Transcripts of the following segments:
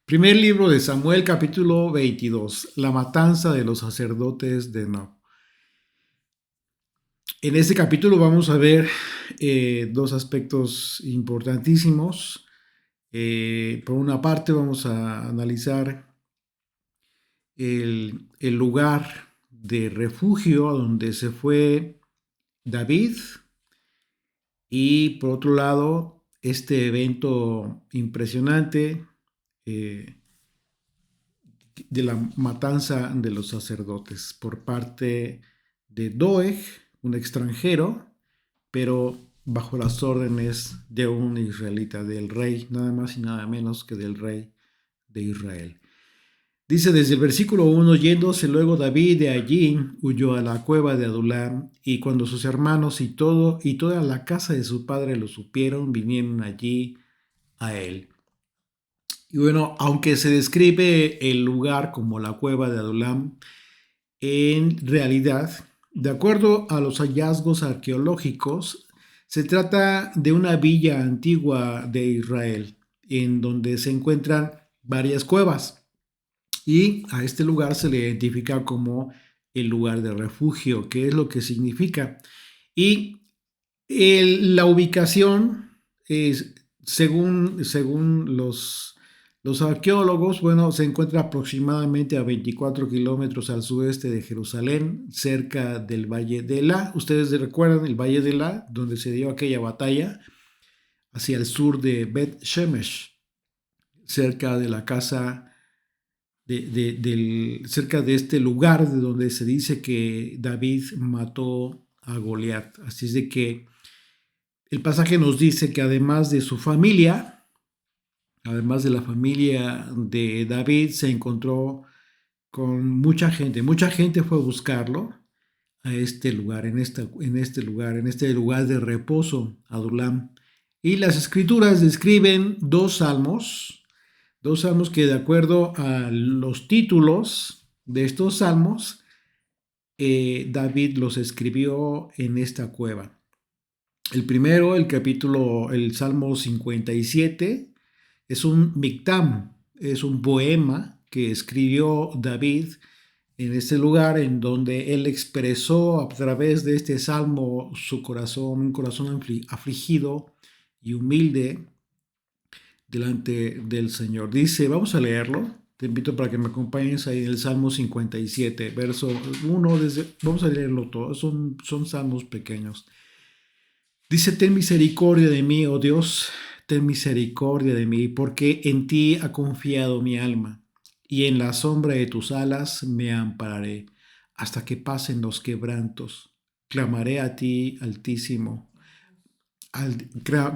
Primer libro de Samuel, capítulo 22, la matanza de los sacerdotes de Nob. En este capítulo vamos a ver dos aspectos importantísimos. Por una parte vamos a analizar el lugar de refugio a donde se fue David y por otro lado este evento impresionante eh, de la matanza de los sacerdotes por parte de Doeg, un extranjero, pero bajo las órdenes de un israelita, del rey, nada más y nada menos que del rey de Israel. Dice desde el versículo 1, yéndose luego David de allí, huyó a la cueva de Adulam, y cuando sus hermanos y toda la casa de su padre lo supieron, vinieron allí a él. Y bueno, aunque se describe el lugar como la cueva de Adulam, en realidad, de acuerdo a los hallazgos arqueológicos, se trata de una villa antigua de Israel, en donde se encuentran varias cuevas. Y a este lugar se le identifica como el lugar de refugio, que es lo que significa. Y la ubicación es, según los arqueólogos, bueno, se encuentra aproximadamente a 24 kilómetros al sudeste de Jerusalén, cerca del Valle de Elá. Ustedes recuerdan el Valle de Elá, donde se dio aquella batalla hacia el sur de Bet Shemesh, cerca de la casa cerca de este lugar de donde se dice que David mató a Goliat. Así es de que el pasaje nos dice que además de su familia, además de la familia de David, se encontró con mucha gente fue a buscarlo a este lugar, en este lugar de reposo, Adulam. Y las escrituras describen dos salmos que de acuerdo a los títulos de estos salmos, David los escribió en esta cueva. El primero, el Salmo 57, es un miktam, es un poema que escribió David en este lugar en donde él expresó a través de este salmo su corazón, un corazón afligido y humilde delante del Señor. Dice, vamos a leerlo. Te invito para que me acompañes ahí en el Salmo 57, verso 1. Vamos a leerlo todo. Son salmos pequeños. Dice, ten misericordia de mí, oh Dios, ten misericordia de mí, porque en ti ha confiado mi alma, y en la sombra de tus alas me ampararé, hasta que pasen los quebrantos. Clamaré a ti, Altísimo,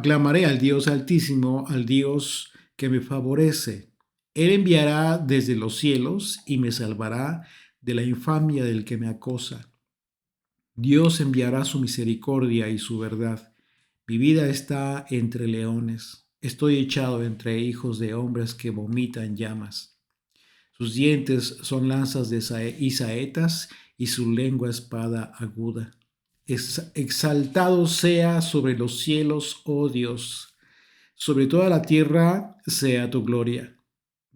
clamaré al Dios Altísimo, al Dios que me favorece. Él enviará desde los cielos y me salvará de la infamia del que me acosa. Dios enviará su misericordia y su verdad. Mi vida está entre leones. Estoy echado entre hijos de hombres que vomitan llamas. Sus dientes son lanzas y saetas y su lengua espada aguda. Exaltado sea sobre los cielos, oh Dios. Sobre toda la tierra sea tu gloria.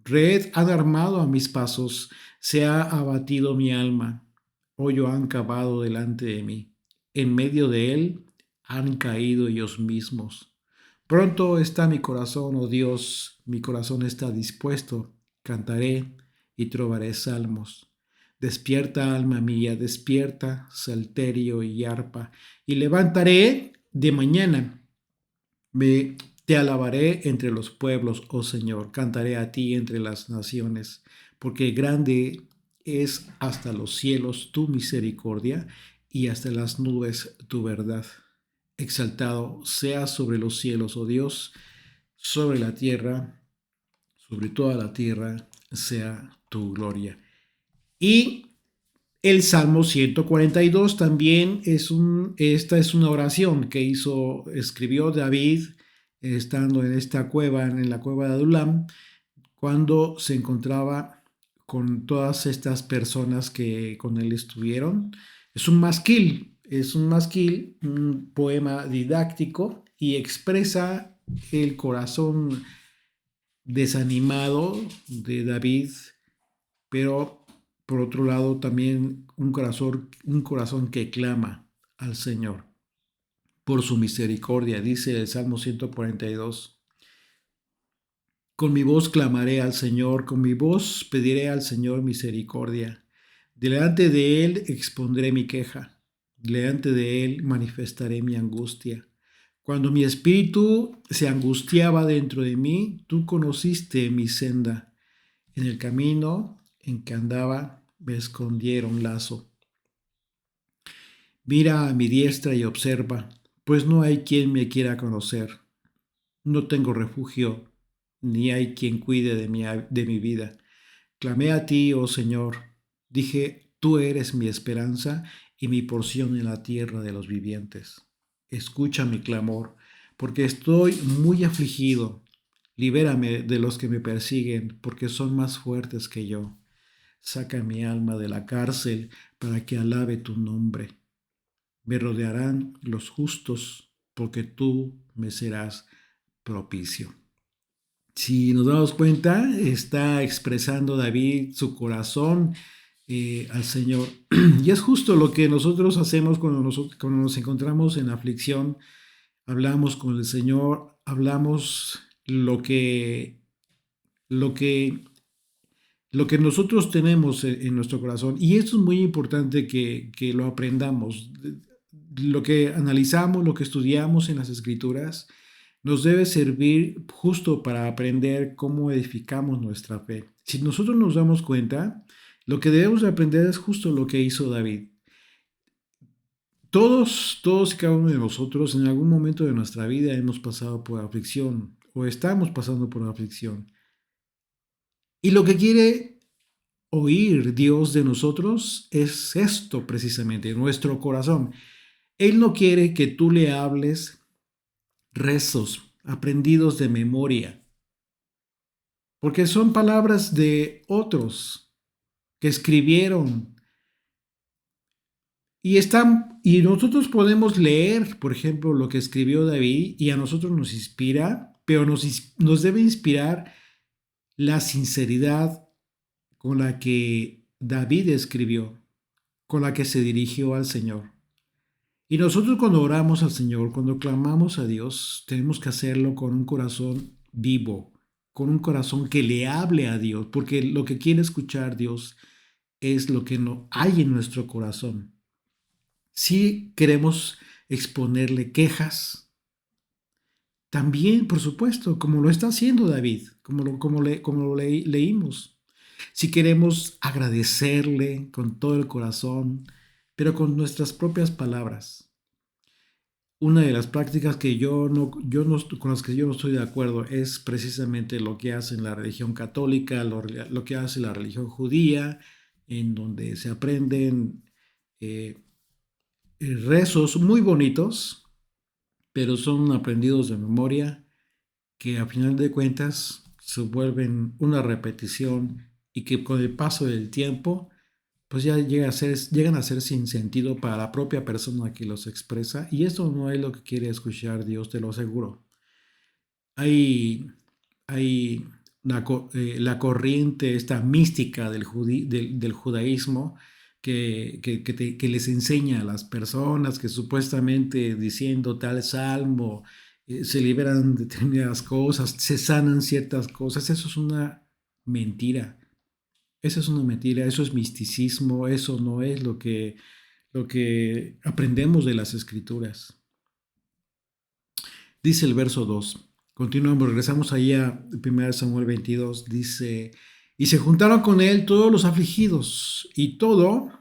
Red han armado a mis pasos, se ha abatido mi alma. Hoyo han cavado delante de mí. En medio de él han caído ellos mismos. Pronto está mi corazón, oh Dios, mi corazón está dispuesto. Cantaré y trovaré salmos. Despierta, alma mía, despierta, salterio y arpa, y levantaré de mañana. Te alabaré entre los pueblos, oh Señor, cantaré a ti entre las naciones, porque grande es hasta los cielos tu misericordia y hasta las nubes tu verdad. Exaltado sea sobre los cielos, oh Dios, sobre la tierra, sobre toda la tierra sea tu gloria. Y el Salmo 142 también esta es una oración que escribió David estando en esta cueva, en la cueva de Adulam, cuando se encontraba con todas estas personas que con él estuvieron. Un poema didáctico y expresa el corazón desanimado de David, pero por otro lado también un corazón que clama al Señor por su misericordia. Dice el Salmo 142. Con mi voz clamaré al Señor, con mi voz pediré al Señor misericordia. Delante de Él expondré mi queja, delante de Él manifestaré mi angustia. Cuando mi espíritu se angustiaba dentro de mí, tú conociste mi senda. En el camino en que andaba me escondieron lazo. Mira a mi diestra y observa, pues no hay quien me quiera conocer. No tengo refugio, ni hay quien cuide de mi vida. Clamé a ti, oh Señor. Dije, tú eres mi esperanza y mi porción en la tierra de los vivientes. Escucha mi clamor, porque estoy muy afligido. Libérame de los que me persiguen, porque son más fuertes que yo. Saca mi alma de la cárcel para que alabe tu nombre. Me rodearán los justos, porque tú me serás propicio. Si nos damos cuenta, está expresando David su corazón al Señor. Y es justo lo que nosotros hacemos cuando nos encontramos en aflicción. Hablamos con el Señor, hablamos lo que, lo que nosotros tenemos en nuestro corazón. Y esto es muy importante que lo aprendamos. Lo que analizamos, lo que estudiamos en las Escrituras, nos debe servir justo para aprender cómo edificamos nuestra fe. Si nosotros nos damos cuenta, lo que debemos de aprender es justo lo que hizo David. Todos y cada uno de nosotros en algún momento de nuestra vida hemos pasado por aflicción o estamos pasando por aflicción. Y lo que quiere oír Dios de nosotros es esto precisamente, nuestro corazón. Él no quiere que tú le hables rezos aprendidos de memoria, porque son palabras de otros que escribieron y nosotros podemos leer, por ejemplo, lo que escribió David y a nosotros nos inspira, pero nos debe inspirar la sinceridad con la que David escribió, con la que se dirigió al Señor. Y nosotros cuando oramos al Señor, cuando clamamos a Dios, tenemos que hacerlo con un corazón vivo, con un corazón que le hable a Dios, porque lo que quiere escuchar Dios es lo que no hay en nuestro corazón. Si queremos exponerle quejas, también, por supuesto, como lo está haciendo David, como lo leímos. Si queremos agradecerle con todo el corazón, pero con nuestras propias palabras. Una de las prácticas que con las que yo no estoy de acuerdo es precisamente lo que hace la religión católica, lo que hace la religión judía, en donde se aprenden rezos muy bonitos, pero son aprendidos de memoria, que a final de cuentas se vuelven una repetición y que con el paso del tiempo pues ya llegan a ser sin sentido para la propia persona que los expresa, y esto no es lo que quiere escuchar Dios, te lo aseguro. Hay la corriente, esta mística del judaísmo que les enseña a las personas que supuestamente diciendo tal salmo se liberan determinadas cosas, se sanan ciertas cosas. Eso es una mentira. Eso es una mentira, eso es misticismo, eso no es lo que aprendemos de las Escrituras. Dice el verso 2. Continuamos, regresamos ahí a 1 Samuel 22. Dice, y se juntaron con él todos los afligidos y todo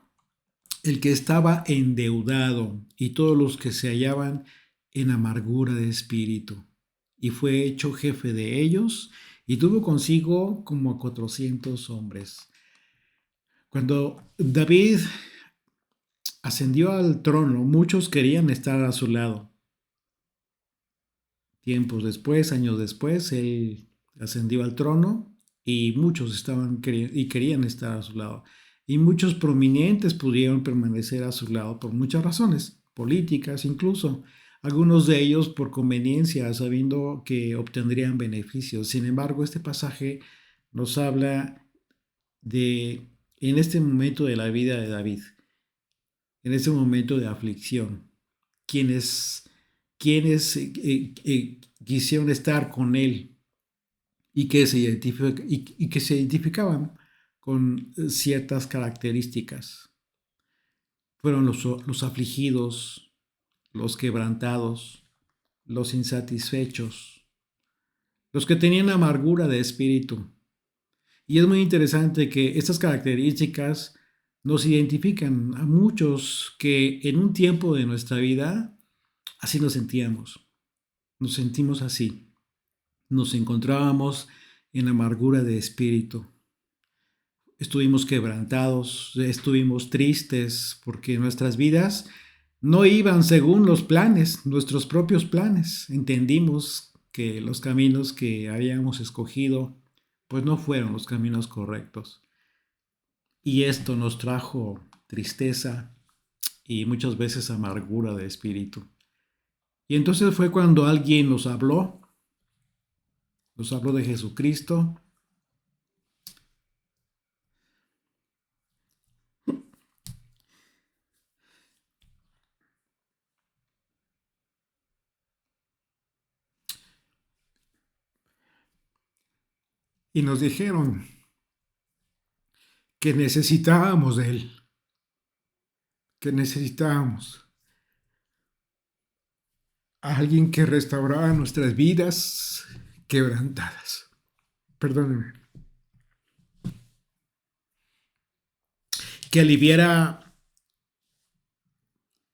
el que estaba endeudado y todos los que se hallaban en amargura de espíritu. Y fue hecho jefe de ellos y tuvo consigo como a 400 hombres. Cuando David ascendió al trono, muchos querían estar a su lado. Tiempos después, años después, él ascendió al trono y muchos querían estar a su lado. Y muchos prominentes pudieron permanecer a su lado por muchas razones, políticas incluso. algunos de ellos por conveniencia, sabiendo que obtendrían beneficios. Sin embargo, este pasaje nos habla de, en este momento de la vida de David, en este momento de aflicción, quienes, quienes quisieron estar con él y que y que se identificaban con ciertas características. Fueron los afligidos, los quebrantados, los insatisfechos, los que tenían amargura de espíritu. Y es muy interesante que estas características nos identifican a muchos que en un tiempo de nuestra vida así nos sentíamos, nos sentimos así, nos encontrábamos en amargura de espíritu. Estuvimos quebrantados, estuvimos tristes porque nuestras vidas no iban según los planes, nuestros propios planes. Entendimos que los caminos que habíamos escogido pues no fueron los caminos correctos. Y esto nos trajo tristeza y muchas veces amargura de espíritu. Y entonces fue cuando alguien nos habló de Jesucristo. Y nos dijeron que necesitábamos de Él, que necesitábamos a alguien que restaurara nuestras vidas quebrantadas. Perdónenme. Que aliviara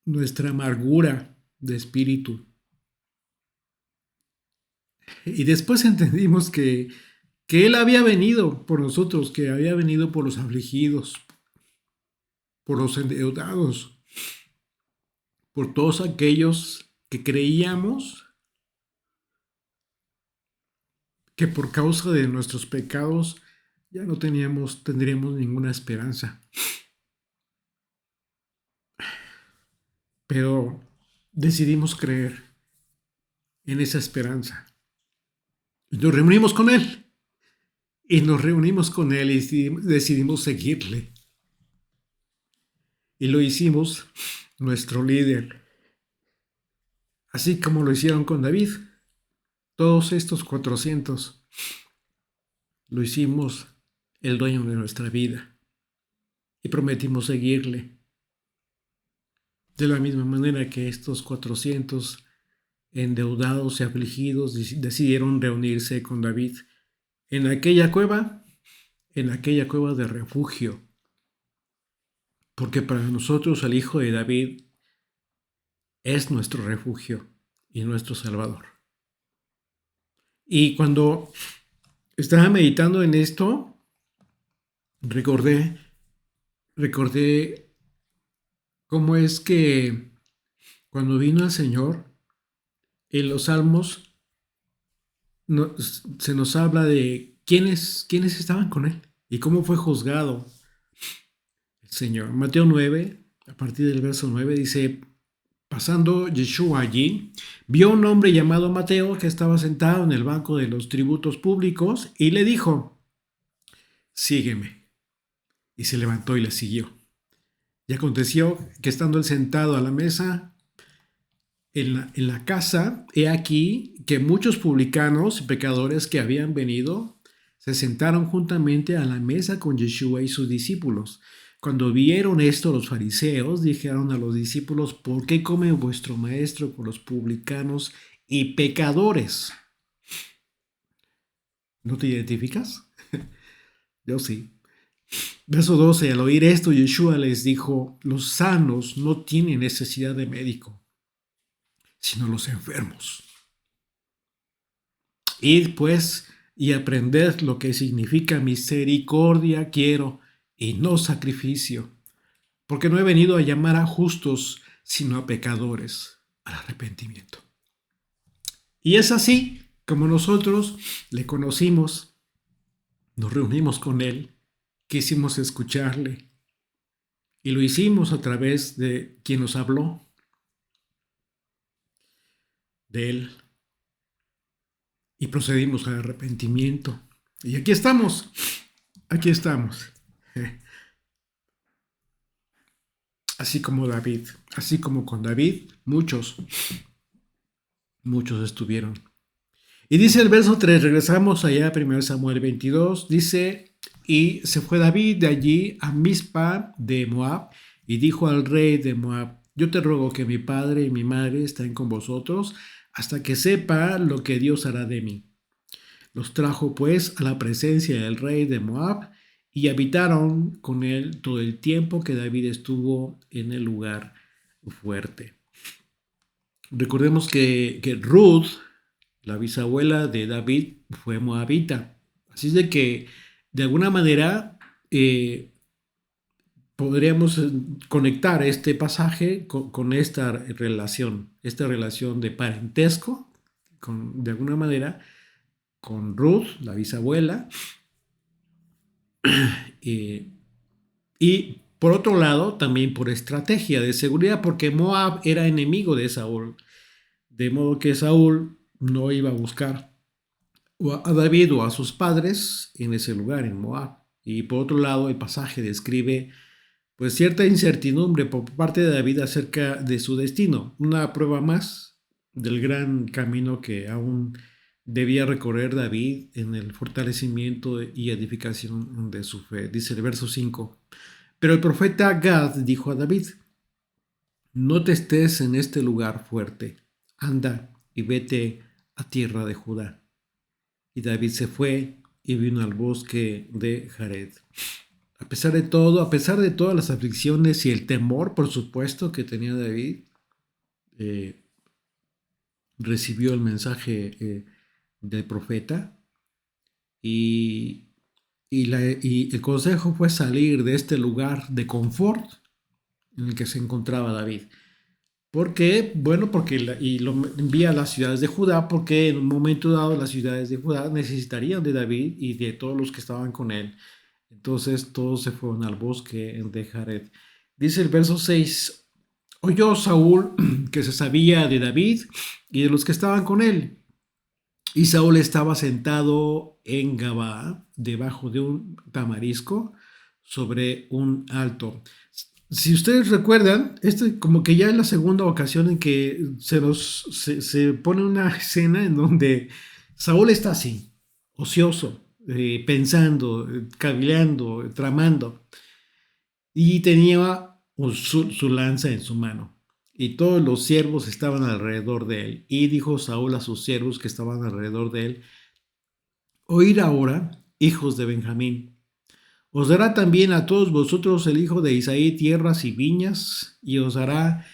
nuestra amargura de espíritu. Y después entendimos que Él había venido por nosotros, que había venido por los afligidos, por los endeudados, por todos aquellos que creíamos que por causa de nuestros pecados ya no tendríamos ninguna esperanza. Pero decidimos creer en esa esperanza. Y nos reunimos con Él. Y nos reunimos con Él y decidimos seguirle. Y lo hicimos nuestro líder. Así como lo hicieron con David. Todos estos 400 lo hicimos el dueño de nuestra vida. Y prometimos seguirle. De la misma manera que estos 400 endeudados y afligidos decidieron reunirse con David en aquella cueva de refugio. Porque para nosotros el Hijo de David es nuestro refugio y nuestro Salvador. Y cuando estaba meditando en esto, recordé cómo es que cuando vino el Señor, en los Salmos se nos habla de quiénes estaban con Él y cómo fue juzgado el Señor. Mateo 9, a partir del verso 9, dice: pasando Yeshua allí, vio a un hombre llamado Mateo que estaba sentado en el banco de los tributos públicos y le dijo: sígueme. Y se levantó y le siguió. Y aconteció que estando él sentado a la mesa en la casa, he aquí que muchos publicanos y pecadores que habían venido se sentaron juntamente a la mesa con Yeshua y sus discípulos. Cuando vieron esto, los fariseos dijeron a los discípulos: ¿por qué come vuestro maestro con los publicanos y pecadores? ¿No te identificas? Yo sí. Verso 12. Al oír esto, Yeshua les dijo: los sanos no tienen necesidad de médico, sino los enfermos. Id pues y aprended lo que significa misericordia quiero y no sacrificio, porque no he venido a llamar a justos, sino a pecadores al arrepentimiento. Y es así como nosotros le conocimos, nos reunimos con Él, quisimos escucharle y lo hicimos a través de quien nos habló. de él y procedimos al arrepentimiento. Y aquí estamos, así como David, así como con David, muchos estuvieron. Y dice el verso 3, regresamos allá a 1 Samuel 22, dice, y se fue David de allí a Mizpa de Moab y dijo al rey de Moab, yo te ruego que mi padre y mi madre estén con vosotros hasta que sepa lo que Dios hará de mí. Los trajo pues a la presencia del rey de Moab y habitaron con él todo el tiempo que David estuvo en el lugar fuerte. Recordemos que Ruth, la bisabuela de David, fue moabita. Así es de que, de alguna manera, podríamos conectar este pasaje con esta relación de parentesco, de alguna manera, con Ruth, la bisabuela, eh, y por otro lado, también por estrategia de seguridad, porque Moab era enemigo de Saúl, de modo que Saúl no iba a buscar a David o a sus padres en ese lugar, en Moab. Y por otro lado, el pasaje describe pues cierta incertidumbre por parte de David acerca de su destino, una prueba más del gran camino que aún debía recorrer David en el fortalecimiento y edificación de su fe. Dice el verso 5. Pero el profeta Gad dijo a David, no te estés en este lugar fuerte, anda y vete a tierra de Judá. Y David se fue y vino al bosque de Jared. A pesar de todo, a pesar de todas las aflicciones y el temor, por supuesto, que tenía David, eh, recibió el mensaje del profeta y, y el consejo fue salir de este lugar de confort en el que se encontraba David. ¿Por qué? Bueno, porque y lo envía a las ciudades de Judá, porque en un momento dado las ciudades de Judá necesitarían de David y de todos los que estaban con él. Entonces todos se fueron al bosque de Jared. Dice el verso 6, oyó Saúl que se sabía de David y de los que estaban con él. Y Saúl estaba sentado en Gabaa, debajo de un tamarisco, sobre un alto. Si ustedes recuerdan, como que ya es la segunda ocasión en que se pone una escena en donde Saúl está así, ocioso, pensando, cavileando, tramando, y tenía su lanza en su mano. Y todos los siervos estaban alrededor de él. Y dijo Saúl a sus siervos que estaban alrededor de él, oíd ahora, hijos de Benjamín, os dará también a todos vosotros el hijo de Isaí tierras y viñas, y os dará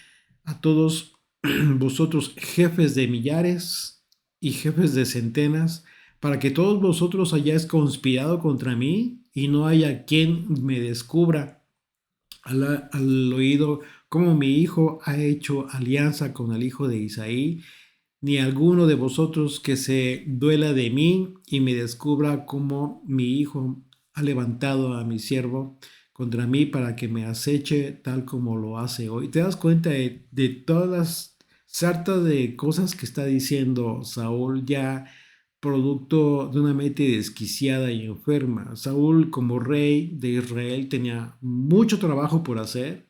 a todos vosotros jefes de millares y jefes de centenas, para que todos vosotros hayáis conspirado contra mí y no haya quien me descubra al oído cómo mi hijo ha hecho alianza con el hijo de Isaí, ni alguno de vosotros que se duela de mí y me descubra cómo mi hijo ha levantado a mi siervo contra mí para que me aceche tal como lo hace hoy. ¿Te das cuenta de todas las sartas de cosas que está diciendo Saúl ya producto de una mente desquiciada y enferma? Saúl como rey de Israel tenía mucho trabajo por hacer,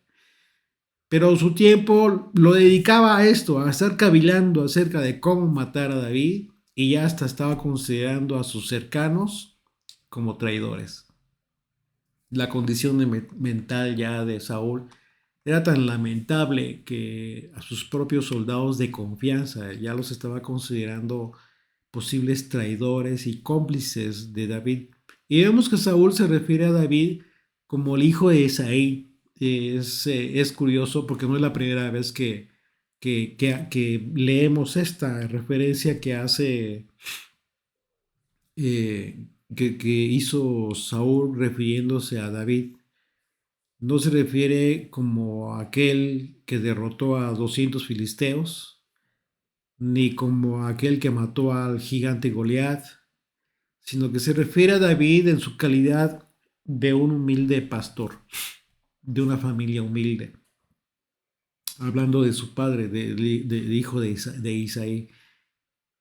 pero su tiempo lo dedicaba a esto, a estar cavilando acerca de cómo matar a David, y ya hasta estaba considerando a sus cercanos como traidores. La condición mental ya de Saúl era tan lamentable que a sus propios soldados de confianza ya los estaba considerando posibles traidores y cómplices de David. Y vemos que Saúl se refiere a David como el hijo de Isaí. Es curioso porque no es la primera vez que leemos esta referencia que hace, que hizo Saúl refiriéndose a David. No se refiere como aquel que derrotó a 200 filisteos, ni como aquel que mató al gigante Goliat, sino que se refiere a David en su calidad de un humilde pastor, de una familia humilde. hablando de su padre, del hijo de Isaí.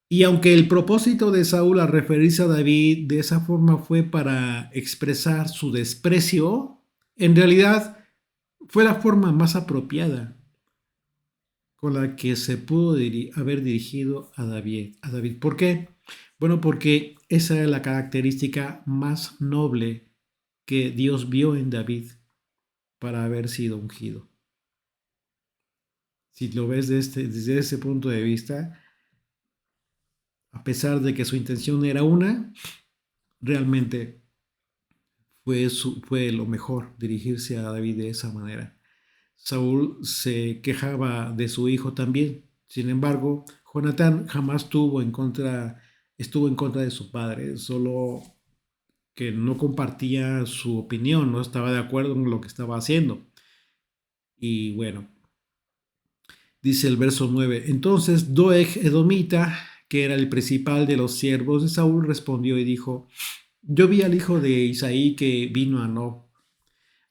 Y aunque el propósito de Saúl al referirse a David de esa forma fue para expresar su desprecio, en realidad fue la forma más apropiada con la que se pudo haber dirigido a David. ¿Por qué? Bueno, porque esa es la característica más noble que Dios vio en David para haber sido ungido. Si lo ves desde ese punto de vista, a pesar de que su intención era una, realmente fue lo mejor dirigirse a David de esa manera. Saúl se quejaba de su hijo también. Sin embargo, Jonatán jamás estuvo en contra de su padre, solo que no compartía su opinión, no estaba de acuerdo en lo que estaba haciendo. Y bueno, dice el verso 9. Entonces Doeg Edomita, que era el principal de los siervos de Saúl, respondió y dijo: Yo vi al hijo de Isaí que vino a Nob,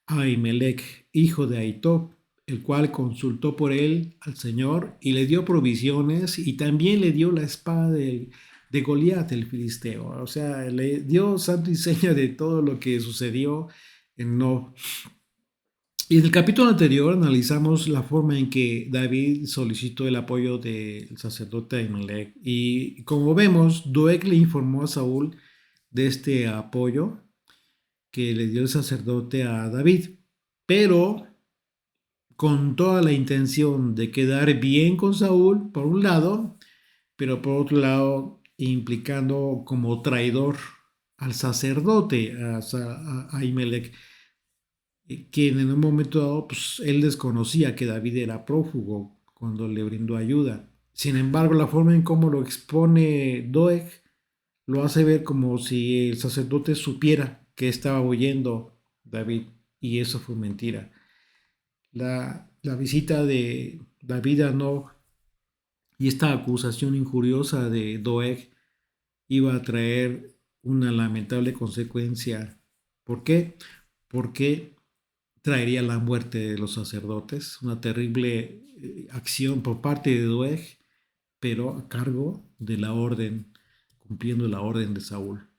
a Ahimelech, hijo de Ahitob, el cual consultó por él al Señor y le dio provisiones y también le dio la espada de Goliat el filisteo. O sea, le dio santo y seña de todo lo que sucedió en Nob. Y en el capítulo anterior analizamos la forma en que David solicitó el apoyo del sacerdote Ahimelech. Y como vemos, Doeg le informó a Saúl de este apoyo que le dio el sacerdote a David, pero con toda la intención de quedar bien con Saúl, por un lado, pero por otro lado, implicando como traidor al sacerdote, a Ahimelech, quien en un momento dado, pues él desconocía que David era prófugo cuando le brindó ayuda. Sin embargo, la forma en cómo lo expone Doeg lo hace ver como si el sacerdote supiera que estaba huyendo David, y eso fue mentira. La visita de David a Nob y esta acusación injuriosa de Doeg iba a traer una lamentable consecuencia. ¿Por qué? Porque traería la muerte de los sacerdotes, una terrible acción por parte de Doeg, pero a cargo de la orden, cumpliendo la orden de Saúl.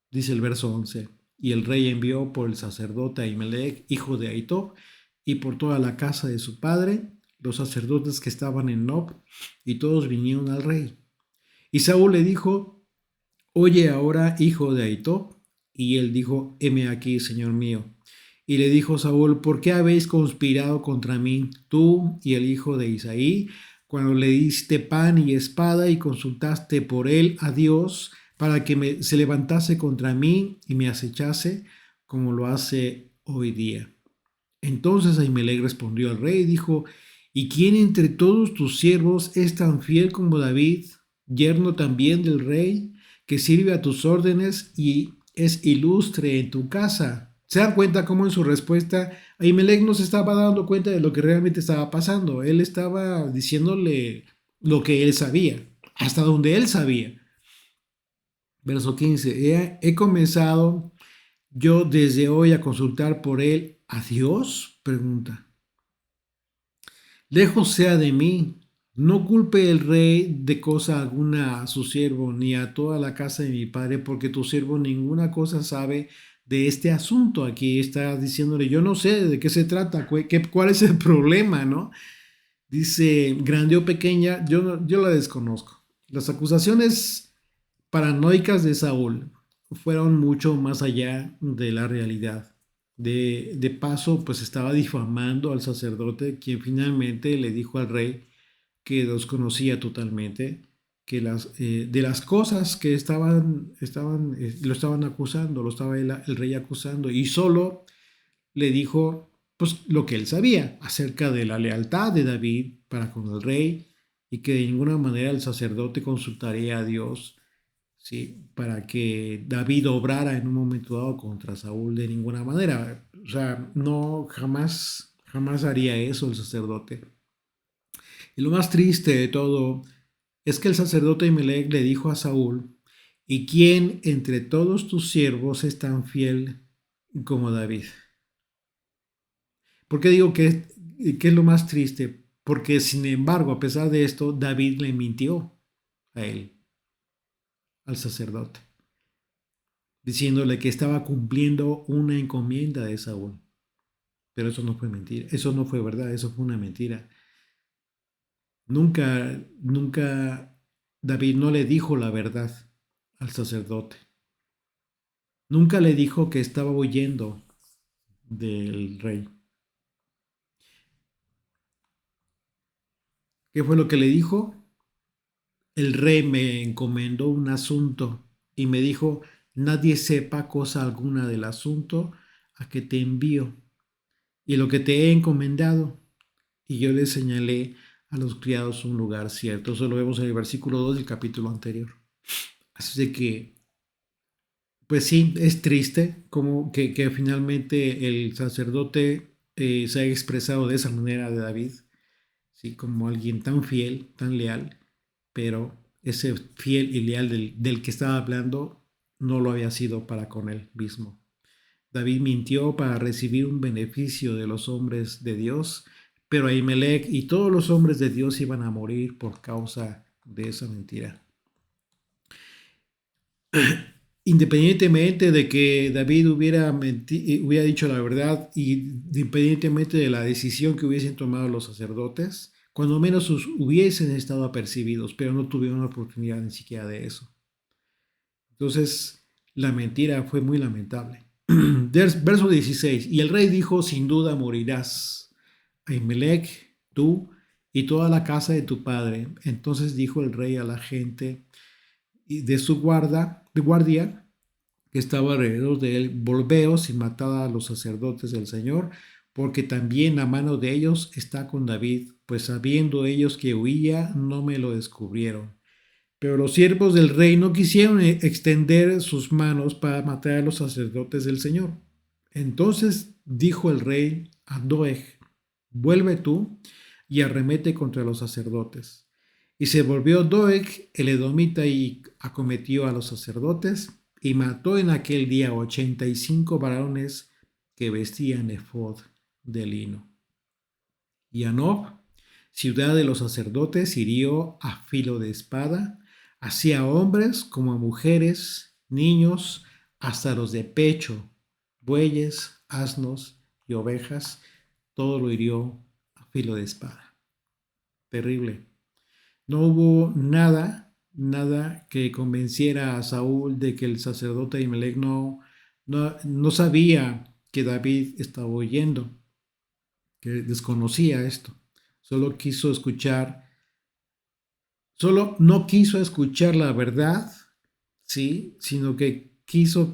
Dice el verso 11, y el rey envió por el sacerdote Ahimelech, hijo de Ahitob, y por toda la casa de su padre, los sacerdotes que estaban en Nob, y todos vinieron al rey. Y Saúl le dijo: Oye ahora, hijo de Ahitob. Y él dijo: Heme aquí, señor mío. Y le dijo Saúl: ¿Por qué habéis conspirado contra mí, tú y el hijo de Isaí, cuando le diste pan y espada y consultaste por él a Dios para que se levantase contra mí y me acechase, como lo hace hoy día? Entonces Ahimelech respondió al rey y dijo: ¿Y quién entre todos tus siervos es tan fiel como David, yerno también del rey, que sirve a tus órdenes y es ilustre en tu casa? ¿Se dan cuenta cómo en su respuesta Ahimelech no se estaba dando cuenta de lo que realmente estaba pasando? Él estaba diciéndole lo que él sabía, hasta donde él sabía. Verso 15. He comenzado yo desde hoy a consultar por él a Dios, pregunta. Lejos sea de mí, no culpe el rey de cosa alguna a su siervo, ni a toda la casa de mi padre, porque tu siervo ninguna cosa sabe de este asunto. Aquí está diciéndole: yo no sé de qué se trata, cuál es el problema, ¿no? Dice: grande o pequeña, yo la desconozco. Las acusaciones paranoicas de Saúl fueron mucho más allá de la realidad. De paso, pues estaba difamando al sacerdote, quien finalmente le dijo al rey que los conocía totalmente, que de las cosas que lo estaban acusando, lo estaba el rey acusando, y solo le dijo pues lo que él sabía acerca de la lealtad de David para con el rey, y que de ninguna manera el sacerdote consultaría a Dios, ¿sí?, para que David obrara en un momento dado contra Saúl, de ninguna manera. O sea, no, jamás haría eso el sacerdote. Y lo más triste de todo es que el sacerdote Ahimelech le dijo a Saúl: ¿y quién entre todos tus siervos es tan fiel como David? ¿Por qué digo que es lo más triste? porque sin embargo, a pesar de esto, David le mintió a él, al sacerdote, diciéndole que estaba cumpliendo una encomienda de Saúl. Pero eso no fue mentira, eso no fue verdad, eso fue una mentira. Nunca David no le dijo la verdad al sacerdote. Nunca le dijo que estaba huyendo del rey. ¿Qué fue lo que le dijo? El rey me encomendó un asunto y me dijo, nadie sepa cosa alguna del asunto a que te envío y lo que te he encomendado. Y yo le señalé a los criados un lugar cierto. Eso lo vemos en el versículo 2 del capítulo anterior. Así de que, pues sí, es triste como que finalmente el sacerdote se haya expresado de esa manera de David, ¿sí? Como alguien tan fiel, tan leal, pero ese fiel y leal del que estaba hablando no lo había sido para con él mismo. David mintió para recibir un beneficio de los hombres de Dios, pero Ahimelech y todos los hombres de Dios iban a morir por causa de esa mentira. Independientemente de que David hubiera dicho la verdad y independientemente de la decisión que hubiesen tomado los sacerdotes, cuando menos hubiesen estado apercibidos, pero no tuvieron la oportunidad ni siquiera de eso. Entonces, la mentira fue muy lamentable. Verso 16. Y el rey dijo, sin duda morirás, Ahimelech, tú y toda la casa de tu padre. Entonces dijo el rey a la gente de su guardia que estaba alrededor de él, volveos y matad a los sacerdotes del Señor, porque también la mano de ellos está con David, pues sabiendo ellos que huía, no me lo descubrieron. Pero los siervos del rey no quisieron extender sus manos para matar a los sacerdotes del Señor. Entonces dijo el rey a Doeg, vuelve tú y arremete contra los sacerdotes. Y se volvió Doeg el edomita y acometió a los sacerdotes y mató en aquel día 85 varones que vestían efod de lino. Y a Nob, ciudad de los sacerdotes, hirió a filo de espada, así a hombres como a mujeres, niños, hasta los de pecho, bueyes, asnos y ovejas, todo lo hirió a filo de espada. Terrible. No hubo nada que convenciera a Saúl de que el sacerdote Ahimelech no sabía que David estaba huyendo, que desconocía esto. Solo no quiso escuchar la verdad, ¿sí? Sino que quiso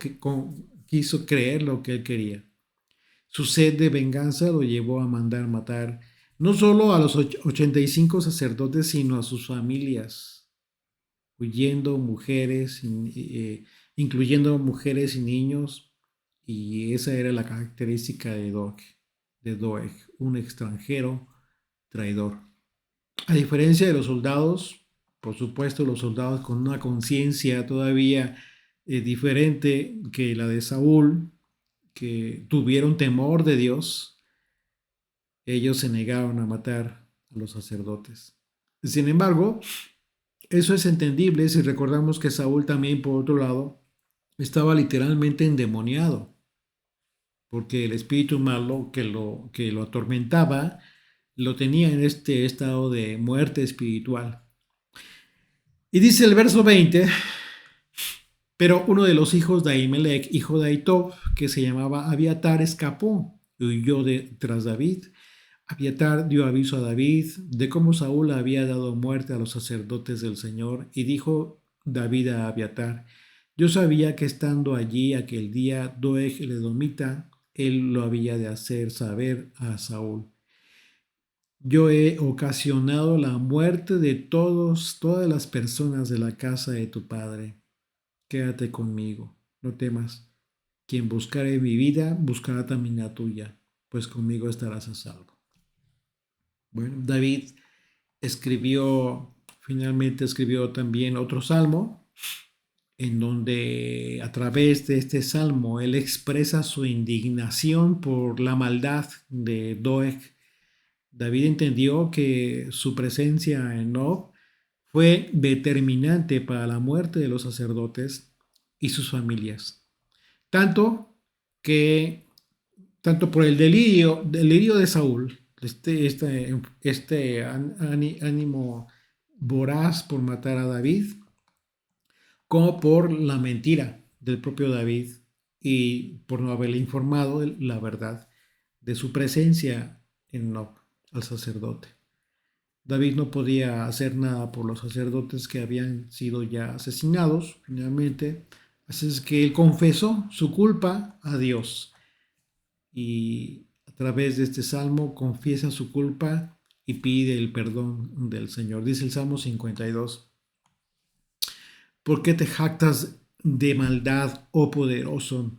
creer lo que él quería. Su sed de venganza lo llevó a mandar matar no solo a los 85 sacerdotes, sino a sus familias, huyendo mujeres, incluyendo mujeres y niños, y esa era la característica de Doeg, un extranjero traidor. A diferencia de los soldados, por supuesto, los soldados con una conciencia todavía diferente que la de Saúl, que tuvieron temor de Dios, ellos se negaron a matar a los sacerdotes. Sin embargo, eso es entendible si recordamos que Saúl también, por otro lado, estaba literalmente endemoniado, porque el espíritu malo que lo atormentaba lo tenía en este estado de muerte espiritual. Y dice el verso 20, pero uno de los hijos de Ahimelech, hijo de Ahitob, que se llamaba Abiatar, escapó y huyó tras David. Abiatar dio aviso a David de cómo Saúl había dado muerte a los sacerdotes del Señor, y dijo David a Abiatar, yo sabía que estando allí aquel día Doeg el edomita, él lo había de hacer saber a Saúl. Yo he ocasionado la muerte de todas las personas de la casa de tu padre. Quédate conmigo, no temas. Quien buscare mi vida, buscará también la tuya, pues conmigo estarás a salvo. Bueno, David finalmente escribió también otro salmo, en donde a través de este salmo él expresa su indignación por la maldad de Doeg, David entendió que su presencia en Nob fue determinante para la muerte de los sacerdotes y sus familias. Tanto que, tanto por el delirio de Saúl, ánimo voraz por matar a David, como por la mentira del propio David y por no haberle informado la verdad de su presencia en Nob, al sacerdote. David no podía hacer nada por los sacerdotes que habían sido ya asesinados finalmente, así es que él confesó su culpa a Dios y a través de este salmo confiesa su culpa y pide el perdón del Señor. Dice el Salmo 52: ¿Por qué te jactas de maldad, oh poderoso?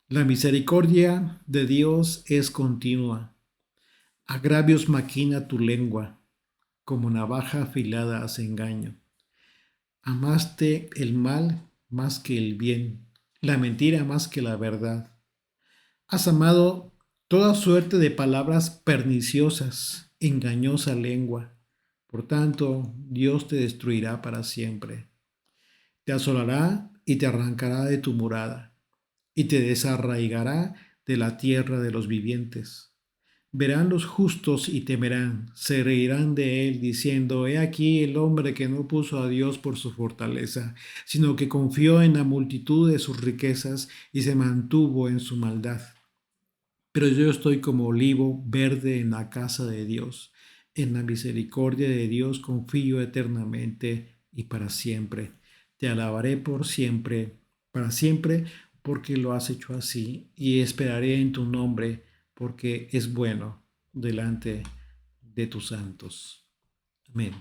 La misericordia de Dios es continua. Agravios maquina tu lengua, como navaja afilada hace engaño. Amaste el mal más que el bien, la mentira más que la verdad. Has amado toda suerte de palabras perniciosas, engañosa lengua. Por tanto, Dios te destruirá para siempre. Te asolará y te arrancará de tu morada, y te desarraigará de la tierra de los vivientes. Verán los justos y temerán, se reirán de él, diciendo: He aquí el hombre que no puso a Dios por su fortaleza, sino que confió en la multitud de sus riquezas y se mantuvo en su maldad. Pero yo estoy como olivo verde en la casa de Dios. En la misericordia de Dios confío eternamente y para siempre. Te alabaré por siempre, para siempre, porque lo has hecho así, y esperaré en tu nombre, porque es bueno delante de tus santos. Amén.